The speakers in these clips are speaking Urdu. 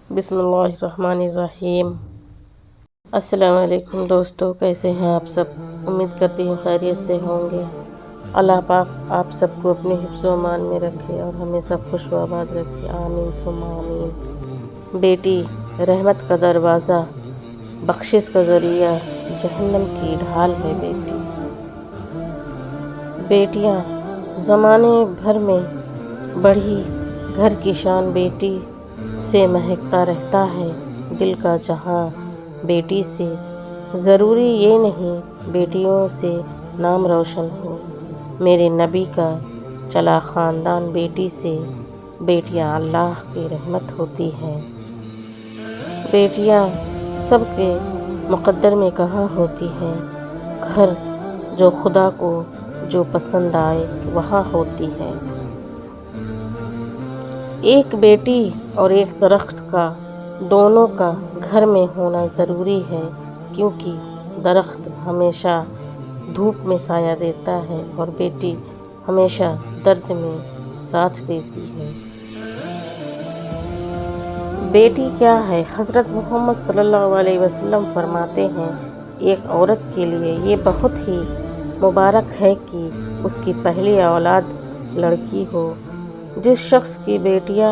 بسم اللہ الرحمن الرحیم۔ السلام علیکم دوستو، کیسے ہیں آپ سب؟ امید کرتی ہوں خیریت سے ہوں گے۔ اللہ پاک آپ سب کو اپنے حفظ و امان میں رکھے اور ہمیں سب خوش و آباد رکھے، آمین ثم آمین۔ بیٹی رحمت کا دروازہ، بخشش کا ذریعہ، جہنم کی ڈھال ہے بیٹی۔ بیٹیاں زمانے بھر میں بڑھی، گھر کی شان بیٹی سے مہکتا رہتا ہے دل کا جہاں بیٹی سے۔ ضروری یہ نہیں بیٹیوں سے نام روشن ہو، میرے نبی کا چلا خاندان بیٹی سے۔ بیٹیاں اللہ کی رحمت ہوتی ہیں۔ بیٹیاں سب کے مقدر میں کہاں ہوتی ہیں، گھر جو خدا کو جو پسند آئے وہاں ہوتی ہے۔ ایک بیٹی اور ایک درخت کا، دونوں کا گھر میں ہونا ضروری ہے، کیونکہ درخت ہمیشہ دھوپ میں سایہ دیتا ہے اور بیٹی ہمیشہ درد میں ساتھ دیتی ہے۔ بیٹی کیا ہے؟ حضرت محمد صلی اللہ علیہ وسلم فرماتے ہیں، ایک عورت کے لیے یہ بہت ہی مبارک ہے کہ اس کی پہلی اولاد لڑکی ہو۔ جس شخص کی بیٹیاں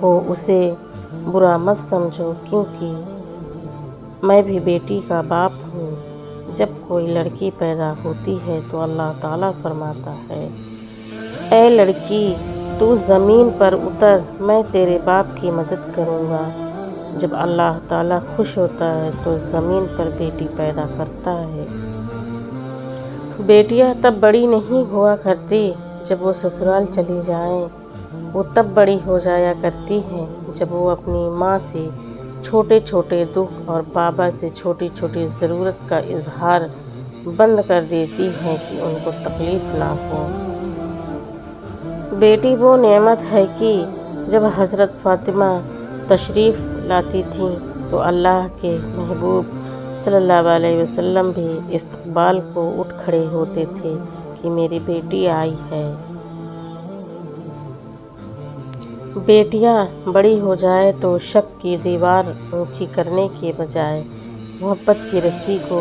ہو اسے برا مت سمجھو، کیونکہ میں بھی بیٹی کا باپ ہوں۔ جب کوئی لڑکی پیدا ہوتی ہے تو اللہ تعالیٰ فرماتا ہے، اے لڑکی تو زمین پر اتر، میں تیرے باپ کی مدد کروں گا۔ جب اللہ تعالیٰ خوش ہوتا ہے تو زمین پر بیٹی پیدا کرتا ہے۔ بیٹیاں تب بڑی نہیں ہوا کرتی جب وہ سسرال چلی جائیں، وہ تب بڑی ہو جایا کرتی ہیں جب وہ اپنی ماں سے چھوٹے چھوٹے دکھ اور بابا سے چھوٹی چھوٹی ضرورت کا اظہار بند کر دیتی ہیں کہ ان کو تکلیف نہ ہو۔ بیٹی وہ نعمت ہے کہ جب حضرت فاطمہ تشریف لاتی تھیں تو اللہ کے محبوب صلی اللہ علیہ وسلم بھی استقبال کو اٹھ کھڑے ہوتے تھے کہ میری بیٹی آئی ہے۔ بیٹیاں بڑی ہو جائیں تو شک کی دیوار اونچی کرنے کے بجائے محبت کی رسی کو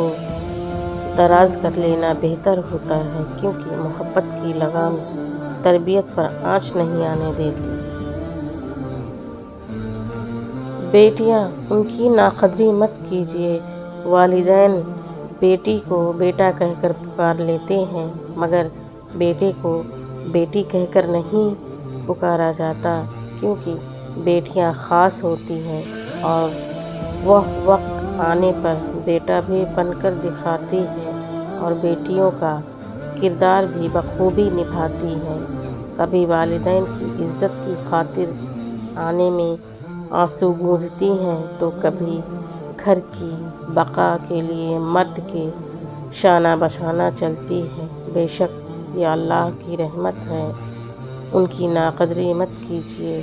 دراز کر لینا بہتر ہوتا ہے، کیونکہ محبت کی لگام تربیت پر آنچ نہیں آنے دیتی۔ بیٹیاں ان کی ناقدری مت کیجیے۔ والدین بیٹی کو بیٹا کہہ کر پکار لیتے ہیں، مگر بیٹے کو بیٹی کہہ کر نہیں پکارا جاتا، کیونکہ بیٹیاں خاص ہوتی ہیں اور وہ وقت آنے پر بیٹا بھی بن کر دکھاتی ہیں اور بیٹیوں کا کردار بھی بخوبی نبھاتی ہیں۔ کبھی والدین کی عزت کی خاطر آنے میں آنسو گونجتی ہیں تو کبھی گھر کی بقا کے لیے مرد کے شانہ بشانہ چلتی ہیں۔ بے شک یہ اللہ کی رحمت ہے، ان کی ناقدری مت کیجیے۔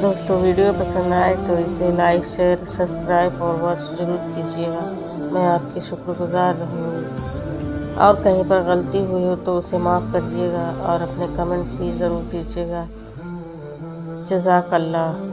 دوستو ویڈیو پسند آئے تو اسے لائک، شیئر، سبسکرائب اور واچ ضرور کیجیے گا، میں آپ کی شکر گزار رہوں گی۔ اور کہیں پر غلطی ہوئی ہو تو اسے معاف کریے گا اور اپنے کمنٹ بھی ضرور دیجیے گا۔ جزاک اللہ۔